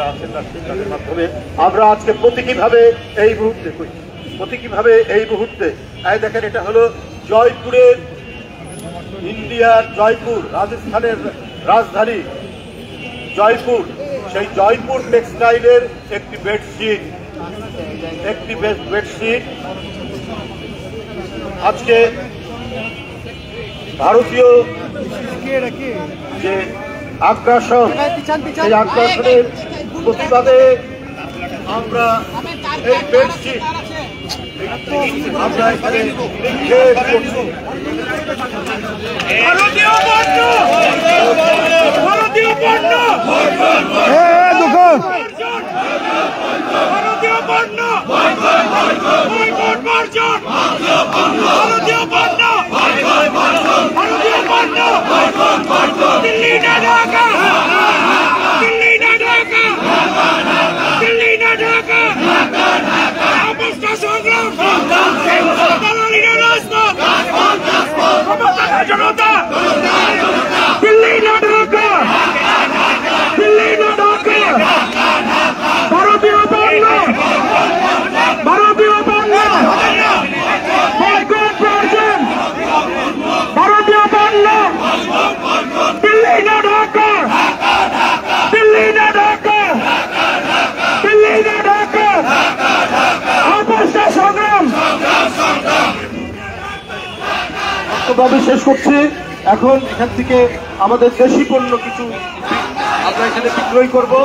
যারা আছেন তাদের মাধ্যমে আমরা আজকে প্রতীকীভাবে এই মুহূর্তে দেখেন, এটা হলো জয়পুরের, ইন্ডিয়ার জয়পুর, রাজস্থানের রাজধানী জয়পুর, সেই জয়পুর টেক্সটাইলের একটি বেডশিট আজকে ভারতীয় যে আগ্রাসন, সেই আগ্রাসনের প্রতিবাদে আমরা এই বেডশিট আমরা এখানে নিক্ষেপ করছি। ভারতীয় পণ্য, ভারতীয় পণ্য, ভারতীয় পণ্য, ভারতীয় পণ্য, ভারতীয় পণ্য, দিল্লি না ঢাকা, দিল্লি না ঢাকা, দিল্লি না ঢাকা, অবস্থা সংগ্রাম, দালালিরা রাজপথ, জনতা, দিল্লি না ঢাকা, দিল্লি না ঢাকা, ভারতীয় পণ্য, ভারতীয় পণ্য, ভারতীয় পণ্য, দিল্লি না ঢাকা, দিল্লি না ঢাকা, দিল্লি না ঢাকা, অবস্থা সংগ্রাম। বক্তব্য শেষ করছি। এখন এখান থেকে আমাদের দেশি পণ্য কিছু আমরা এখানে বিক্রয় করবো।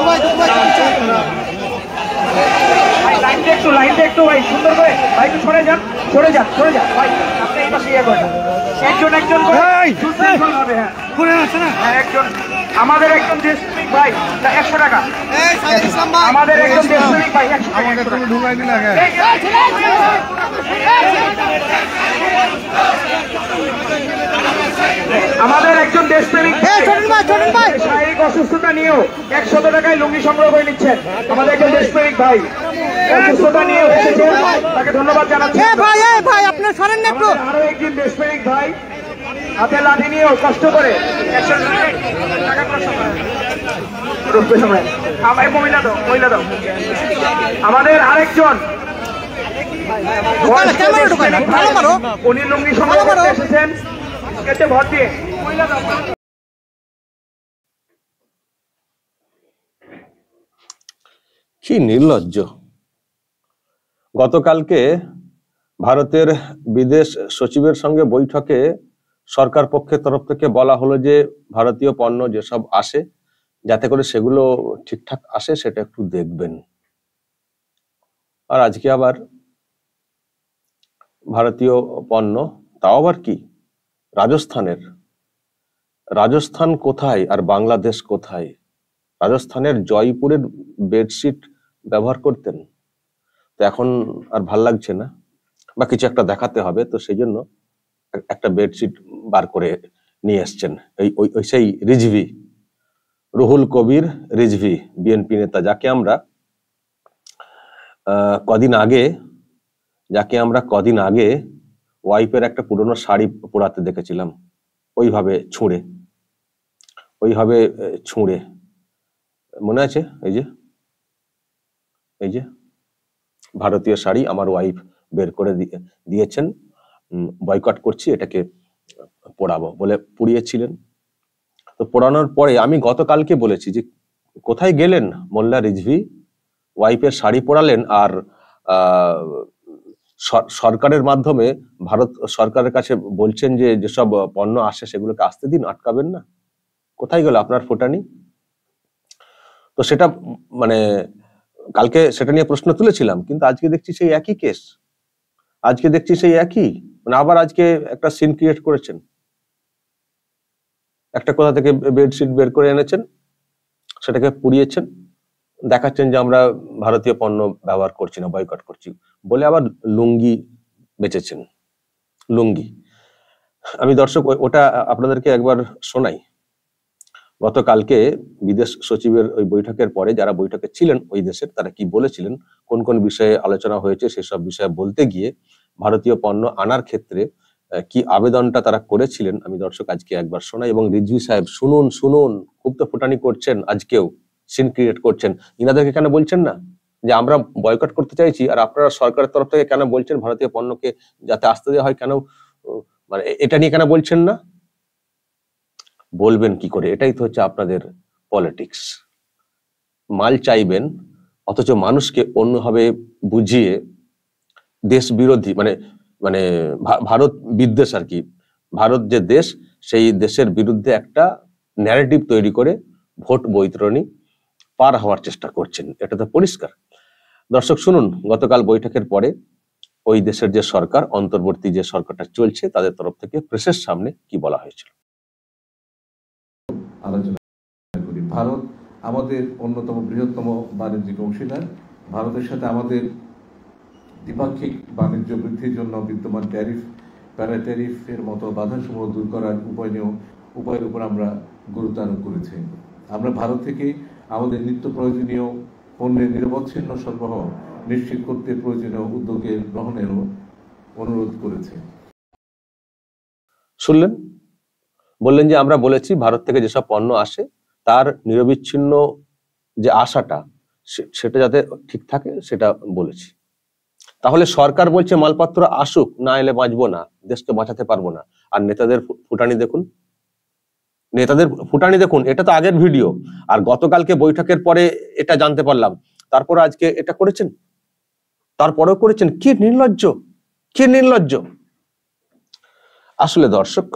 লাইনটা একটু ভাই সুন্দর করে ভাই একটু সরে যান ভাই, আপনি এই পাশে ইয়ে করেন, একজন করে আছে না, একজন আমাদের একজন দেশপ্রেমিক ভাই 100 টাকা, আমাদের একজন দেশপ্রেমিক ভাই 100 টাকা ঢুকাই দিন আগে। আমাদের একজন দেশপ্রেমিক শারীরিক অসুস্থতা নিয়েও 100 টাকায় লুঙ্গি সংগ্রহ করে নিচ্ছেন। আমাদের একজন দেশপ্রেমিক ভাই অসুস্থতা নিয়ে এসেছেন, তাকে ধন্যবাদ জানাচ্ছি। আরো একজন দেশপ্রেমিক ভাই হাতে লাঠি নিয়েও কষ্ট করে আমাদের আরেকজন উনি লুঙ্গি সংগ্রহ করতে এসেছেন, ভোট দিয়ে কি নির্লজ্জ। গতকালকে ভারতের বিদেশ সচিবের সঙ্গে বৈঠকে সরকার পক্ষের তরফ থেকে বলা হলো যে ভারতীয় পণ্য যেসব আসে যাতে করে সেগুলো ঠিকঠাক আসে সেটা একটু দেখবেন। আর আজকে আবার ভারতীয় পণ্য, তাও আবার কি রাজস্থান কোথায় আর বাংলাদেশ কোথায়? রাজস্থানের জয়পুরের বেডশিট ব্যবহার করতেন, তো এখন আর ভাল লাগছে না বা কিছু একটা দেখাতে হবে, তো সেই জন্য একটা বেডশিট বার করে নিয়ে এসছেন। সেই রিজভি, রুহুল কবির রিজভি, বিএনপি নেতা, যাকে আমরা কদিন আগে ওয়াইফের একটা পুরনো শাড়ি পোড়াতে দেখেছিলাম, ওইভাবে ছুঁড়ে মনে আছে? এই যে ভারতীয় শাড়ি আমার ওয়াইফ বের করে দিয়েছেন, বয়কট করছি, এটাকে পোড়াবো বলে পুড়িয়েছিলেন। তো পোড়ানোর পরে আমি গতকালকে বলেছি যে কোথায় গেলেন মোল্লা রিজভি, ওয়াইফের শাড়ি পোড়ালেন আর সরকারের মাধ্যমে ভারত সরকারের কাছে বলছেন যে যেসব পণ্য আসে সেগুলোকে আসতে দিন, আটকাবেন না। কোথায় গেল আপনার ফোটানি? তো সেটা মানে কালকে সেটা নিয়ে প্রশ্ন তুলেছিলাম, কিন্তু আজকে দেখছি সেই একই কেস, মানে আবার আজকে একটা সিন ক্রিয়েট করেছেন। একটা কোথা থেকে বেডশিট বের করে এনেছেন, সেটাকে পুড়িয়েছেন, দেখাচ্ছেন যে আমরা ভারতীয় পণ্য ব্যবহার করছি না, বয়কট করছি বলে আবার লুঙ্গি বেচেছেন। লুঙ্গি আমি দর্শক ওটা আপনাদেরকে একবার শোনাই। গতকালকে বিদেশ সচিবের ওই বৈঠকের পরে যারা বৈঠকে ছিলেন ওই দেশের, তারা কি বলেছিলেন, কোন কোন বিষয়ে আলোচনা হয়েছে, সেসব বিষয়ে বলতে গিয়ে ভারতীয় পণ্য আনার ক্ষেত্রে কি আবেদনটা তারা করেছিলেন আমি দর্শক আজকে একবার শোনাই। এবং রিজভি সাহেব শুনুন, খুব তো ফুটানি করছেন আজকেও, সিন ক্রিয়েট করছেন। ইনাদেরকে কেন বলছেন না যে আমরা বয়কট করতে চাইছি, আর আপনারা সরকারের তরফ থেকে কেন বলছেন ভারতীয় পণ্যকে যাতে আসতে দেওয়া হয়, কেন মানে এটা নিয়ে কেন বলছেন না? বলবেন কি করে? এটাই তো হচ্ছে আপনাদের পলিটিক্স। মাল চাইবেন অথচ মানুষকে অন্যভাবে বুঝিয়ে দেশ বিরোধী মানে মানে ভারত বিদ্বেষ আর কি, ভারত যে দেশ সেই দেশের বিরুদ্ধে একটা ন্যারেটিভ তৈরি করে ভোট বৈতরণী পার হওয়ার চেষ্টা করছেন, এটা তো পরিষ্কার। দর্শক শুনুন, গতকাল বৈঠকের পরে ওই দেশের যে সরকার, অন্তর্বর্তী যে সরকারটা চলছে, তাদের তরফ থেকে প্রেসের সামনে কি বলা হয়েছিল। আলোচনা করি। ভারত আমাদের অন্যতম বৃহত্তম বাণিজ্যিক অংশীদার। ভারতের সাথে আমাদের দ্বিপাক্ষিক বাণিজ্য বৃদ্ধির জন্য বিদ্যমান ট্যারিফ, প্যারা ট্যারিফের মতো বাধাসমূহ দূর করার উপায়ের উপর আমরা গুরুত্ব আরোপ করেছি। আমরা ভারত থেকে আমাদের নিত্য প্রয়োজনীয় পণ্যের নিরবচ্ছিন্ন সরবরাহ নিশ্চিত করতে প্রয়োজনীয় উদ্যোগের গ্রহণেরও অনুরোধ করেছি। শুনলেন, বললেন যে আমরা বলেছি ভারত থেকে যেসব পণ্য আসে তার নিরবিচ্ছিন্ন যে আশাটা সেটা যাতে ঠিক থাকে সেটা বলেছি। তাহলে সরকার বলছে মালপত্র আসুক, না এলে বাঁচবো না, দেশকে বাঁচাতে পারবো না। আর নেতাদের ফুটানি দেখুন, নেতাদের ফুটানি দেখুন। এটা তো আগের ভিডিও, আর গতকালকে বৈঠকের পরে এটা জানতে পারলাম, তারপর আজকে এটা করেছেন, তারপরেও করেছেন। কি নির্লজ্জ, কি নির্লজ্জ। আসলে দর্শক,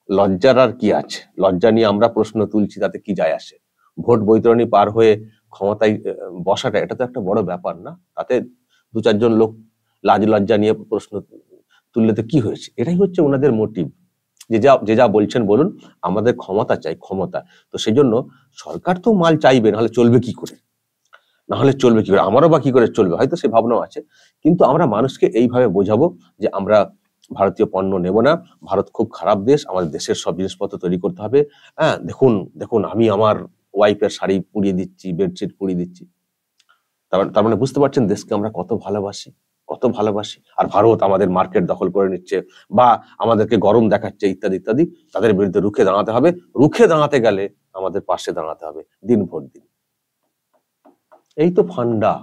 লজ্জার আর কি আছে? লজ্জা নিয়ে আমরা প্রশ্ন তুলছি, তাতে কি যায় আসে? ভোট বৈতরণী পার হয়ে ক্ষমতায় বসাটা এটা তো একটা বড় ব্যাপার না? তাতে দু চারজন লোক লাজ লজ্জা নিয়ে প্রশ্ন তুললে তো কি হয়েছে? এটাই হচ্ছে ওনাদের মোটিভ, যে যা বলছেন বলুন, আমাদের ক্ষমতা চাই, ক্ষমতা। তো সেই জন্য সরকার তো মাল চাইবে, নাহলে চলবে কি করে? নাহলে চলবে কি করে? আমারও বা কি করে চলবে? হয়তো সে ভাবনাও আছে, কিন্তু আমরা মানুষকে এইভাবে বোঝাবো যে আমরা ভারতীয় পণ্য নেব না, ভারত খুব খারাপ দেশ, আমাদের দেশের সব জিনিসপত্র তৈরি করতে হবে। হ্যাঁ, দেখুন দেখুন, আমি আমার ওয়াইফের শাড়ি পুড়িয়ে দিচ্ছি, বেডশিট পুড়িয়ে দিচ্ছি। তার মানে বুঝতে পারছেন দেশকে আমরা কত ভালোবাসি, কত ভালোবাসি। আর ভারত আমাদের মার্কেট দখল করে নিচ্ছে বা আমাদেরকে গরম দেখাচ্ছে ইত্যাদি ইত্যাদি। তাদের বিরুদ্ধে রুখে দাঁড়াতে হবে। রুখে দাঁড়াতে গেলে আমাদের পাশে দাঁড়াতে হবে দিন ভোট দিন। এই তো ফান্ডা,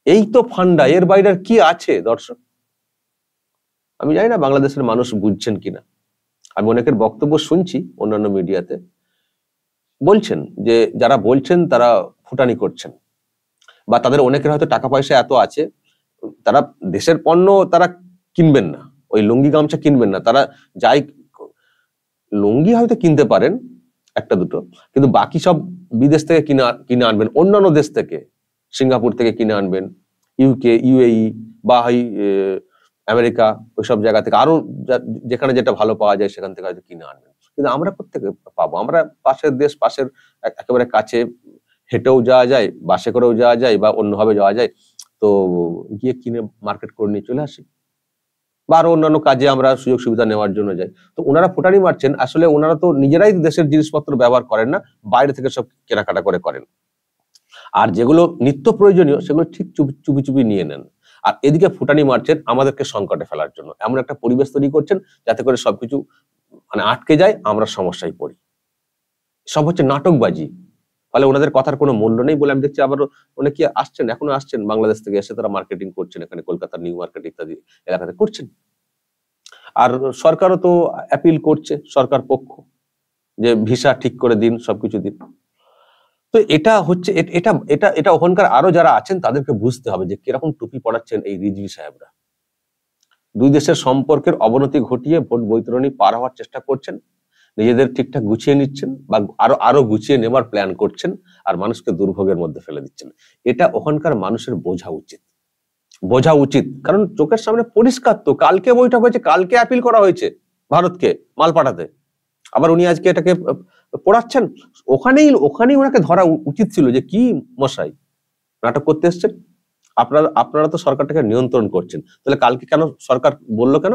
এই তো ফান্ডা। এর বাইরে আর কি আছে দর্শক? আমি জানি না বাংলাদেশের মানুষ বুঝছেন কিনা। আমি অনেকের বক্তব্য শুনছি অন্যান্য মিডিয়াতে, বলছেন যে যারা বলছেন তারা ফুটানি করছেন, বা তাদের অনেকের হয়তো টাকা পয়সা এত আছে তারা দেশের পণ্য তারা কিনবেন না, ওই লুঙ্গি গামছা কিনবেন না। তারা যাই, লুঙ্গি হয়তো কিনতে পারেন একটা দুটো, কিন্তু বাকি সব বিদেশ থেকে কিনে আনবেন, অন্যান্য দেশ থেকে, সিঙ্গাপুর থেকে কিনে আনবেন, ইউকে, ইউএই বা আমেরিকা, ওইসব জায়গা থেকে, আরো যেখানে যেটা ভালো পাওয়া যায় সেখান থেকে হয়তো কিনে আনবেন। কিন্তু আমরা কোত্থেকে পাবো? আমরা পাশের দেশ, পাশের একেবারে কাছে, হেঁটেও যাওয়া যায়, বাসে করেও যাওয়া যায়, বা অন্যভাবে যাওয়া যায়, তো গিয়ে কিনে মার্কেট করে নিয়ে চলে আসি, বা আরো অন্যান্য কাজে আমরা সুযোগ সুবিধা নেওয়ার জন্য যাই। তো ওনারা ফুটানি মারছেন, আসলে ওনারা তো নিজেরাই দেশের জিনিসপত্র ব্যবহার করেন না, বাইরে থেকে সব কেনাকাটা করে করেন। আর যেগুলো নিত্য প্রয়োজনীয় সেগুলো ঠিক চুপি চুপি নিয়ে নেন। আর এদিকে ফুটানি মারছেন আমাদেরকে সংকটে ফেলার জন্য, এমন একটা পরিবেশ তৈরি করছেন যাতে করে সবকিছু মানে আটকে যায়, আমরা সমস্যায় পড়ি। সব হচ্ছে নাটকবাজি। ফলে ওনাদের কথার কোনো মূল্য নেই বলে আমি দেখছি আবারও অনেকে আসছেন, এখনো আসছেন বাংলাদেশ থেকে এসে, তারা মার্কেটিং করছেন এখানে, কলকাতার নিউ মার্কেট ইত্যাদি এলাকাতে করছেন। আর সরকারও তো অ্যাপিল করছে, সরকার পক্ষ, যে ভিসা ঠিক করে দিন, সবকিছু দিন। তো এটা হচ্ছে এটা এটা এটা ওখানকার আরো যারা আছেন তাদেরকে বুঝতে হবে যে কিরকম টুপি পড়াচ্ছেন এই রিজভি সাহেবরা। দুই দেশের সম্পর্কের অবনতি ঘটিয়ে ভোট বৈতরণী পার হওয়ার চেষ্টা করছেন, নিজেদের ঠিকঠাক গুছিয়ে নিচ্ছেন বা আরো গুছিয়ে নেবার প্ল্যান করছেন, আর মানুষকে দুর্ভোগের মধ্যে ফেলে দিচ্ছেন। এটা ওখানকার মানুষের বোঝা উচিত, বোঝা উচিত। কারণ চোখের সামনে পরিষ্কার তো, কালকে বৈঠক হয়েছে, কালকে আপিল করা হয়েছে ভারতকে মাল পাঠাতে, আবার উনি আজকে এটাকে পড়াচ্ছেন। ওখানেই ওনাকে ধরা উচিত ছিল যে কি মশাই নাটক করতে এসছেন আপনারা তো সরকারটাকে নিয়ন্ত্রণ করছেন। তাহলে কালকে কেন সরকার বললো কেন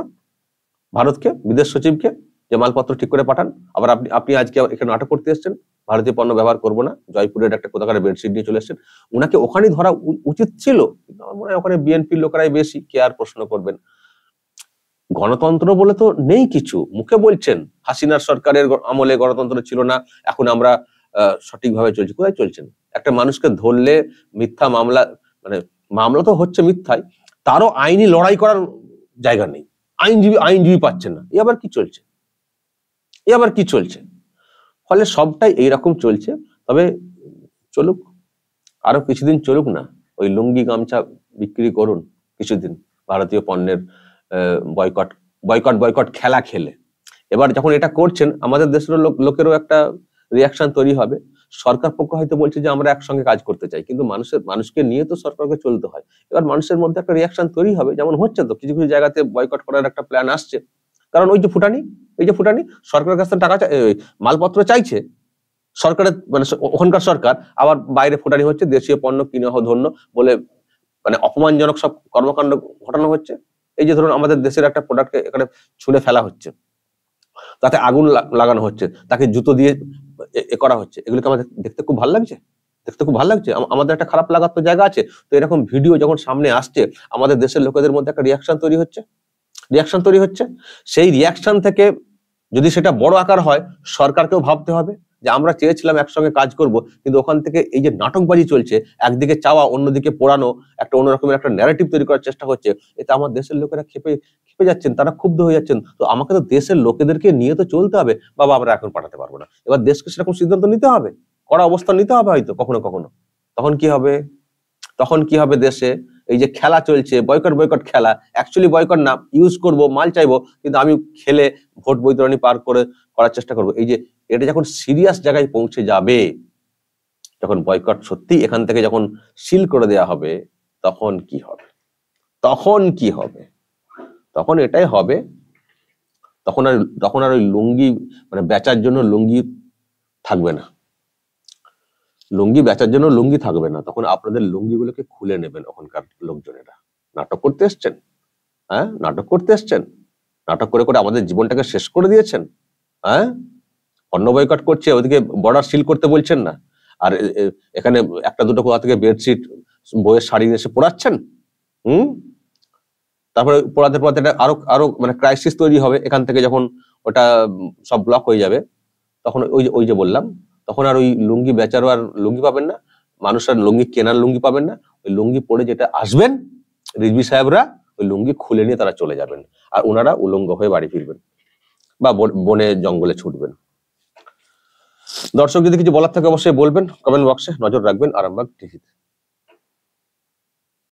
ভারতকে, বিদেশ সচিবকে, যে মালপত্র ঠিক করে পাঠান? আবার আপনি আজকে এখানে নাটক করতে এসছেন, ভারতীয় পণ্য ব্যবহার করবো না, জয়পুরের একটা কোথাকার বেডশিট নিয়ে চলে এসছেন। উনাকে ওখানেই ধরা উচিত ছিল। কিন্তু আমার মনে হয় ওখানে বিএনপির লোকেরাই বেশি, কে আর প্রশ্ন করবেন? গণতন্ত্র বলে তো নেই কিছু, মুখে বলছেন হাসিনার সরকারের আমলে গণতন্ত্র ছিল না, এখন আমরা সঠিকভাবে চলছি। কোথায় চলছেন? একটা মানুষকে ধরলে মিথ্যা মামলা, মানে মামলা তো হচ্ছে মিথ্যায়, তারও আইনি লড়াই করার জায়গা নেই, আইনজীবী পাচ্ছেন না। এ আবার কি চলছে? ফলে সবটাই এইরকম চলছে। তবে চলুক, আরো কিছুদিন চলুক না, ওই লুঙ্গি গামছা বিক্রি করুন কিছুদিন, ভারতীয় পণ্যের বয়কট খেলা খেলে। এবার যখন এটা করছেন, আমাদের দেশের লোকেরও একটা রিয়াকশন তৈরি হবে। সরকার পক্ষ হয়তো বলছে যে আমরা একসঙ্গে কাজ করতে চাই, কিন্তু মানুষকে নিয়ে তো সরকারকে চলতে হয়। এবার মানুষের মধ্যে একটা রিয়াকশন তৈরি হবে, যেমন হচ্ছে তো কিছু কিছু জায়গাতে বয়কট করার একটা প্ল্যান আসছে। কারণ ওই যে ফুটানি সরকারের কাছে টাকা মালপত্র চাইছে, সরকারের মানে ওখানকার সরকার আবার বাইরে ফুটানি হচ্ছে, দেশীয় পণ্য কিনে ধন্য বলে মানে অপমানজনক সব কর্মকাণ্ড ঘটানো হচ্ছে। এই যে ধরুন আমাদের দেশের একটা প্রোডাক্টকে এখানে ছুঁড়ে ফেলা হচ্ছে, তাতে আগুন লাগানো হচ্ছে, তাকে জুতো দিয়ে করা হচ্ছে, এগুলোকে আমাদের দেখতে খুব ভালো লাগছে। আমাদের একটা খারাপ লাগার তো জায়গা আছে। তো এরকম ভিডিও যখন সামনে আসছে, আমাদের দেশের লোকেদের মধ্যে একটা রিয়াকশন তৈরি হচ্ছে। সেই রিয়াকশন থেকে যদি সেটা বড় আকার হয়, সরকারকেও ভাবতে হবে যে আমরা চেয়েছিলাম একসঙ্গে কাজ করব, কিন্তু ওখান থেকে এই যে নাটকবাজি চলছে, একদিকে চাওয়া অন্যদিকে পোড়ানো, একটা অন্যরকমের একটা ন্যারেটিভ তৈরি করার চেষ্টা হচ্ছে, এতে আমার দেশের লোকেরা খেপে যাচ্ছেন, তারা ক্ষুব্ধ হয়ে যাচ্ছেন। তো আমাকে তো দেশের লোকেদেরকে নিয়ে তো চলতে হবে, বাবা আমরা এখন পাঠাতে পারবো না। এবার দেশকে সেরকম সিদ্ধান্ত নিতে হবে, কড়া অবস্থান নিতে হবে হয়তো কখনো। তখন কি হবে দেশে? এই যে খেলা চলছে, বয়কট খেলা, অ্যাকচুয়ালি বয়কট না, ইউজ করব, মাল চাইবো, কিন্তু আমি খেলে ভোট বৈতরণী পার করার চেষ্টা করব। এই যে এটা যখন সিরিয়াস জায়গায় পৌঁছে যাবে, যখন বয়কট সত্যি এখান থেকে যখন সিল করে দেওয়া হবে, তখন কি হবে? তখন এটাই হবে, তখন আর ওই লুঙ্গি মানে বেচার জন্য লুঙ্গি থাকবে না, তখন আপনাদের লুঙ্গিগুলোকে খুলে নেবেন ওখানকার লোকজনেরা। নাটক করতে এসছেন, নাটক করে আমাদের জীবনটাকে শেষ করে দিয়েছেন। পণ্য বয়কট করছে, ওদিকে বর্ডার সিল করতে বলছেন না, আর এখানে একটা দুটো কোথা থেকে বেডশিট, বইয়ের শাড়ি এসে পোড়াচ্ছেন। তারপরে পোড়াতে আরো মানে ক্রাইসিস তৈরি হবে এখান থেকে, যখন ওটা সব ব্লক হয়ে যাবে, তখন ওই যে বললাম, তখন আর ওই লুঙ্গি বেচারও আর লুঙ্গি পাবেন না, মানুষ আর লুঙ্গি কেনার লুঙ্গি পাবেন না। ওই লুঙ্গি পরে যেটা আসবেন রিজভী সাহেবরা, ওই লুঙ্গি খুলে নিয়ে তারা চলে যাবেন, আর ওনারা উলঙ্গ হয়ে বাড়ি ফিরবেন বা বনে জঙ্গলে ছুটবেন। দর্শক যদি কিছু বলার থাকে অবশ্যই বলবেন, কমেন্ট বক্সে নজর রাখবেন আরামবাগ টিভিতে।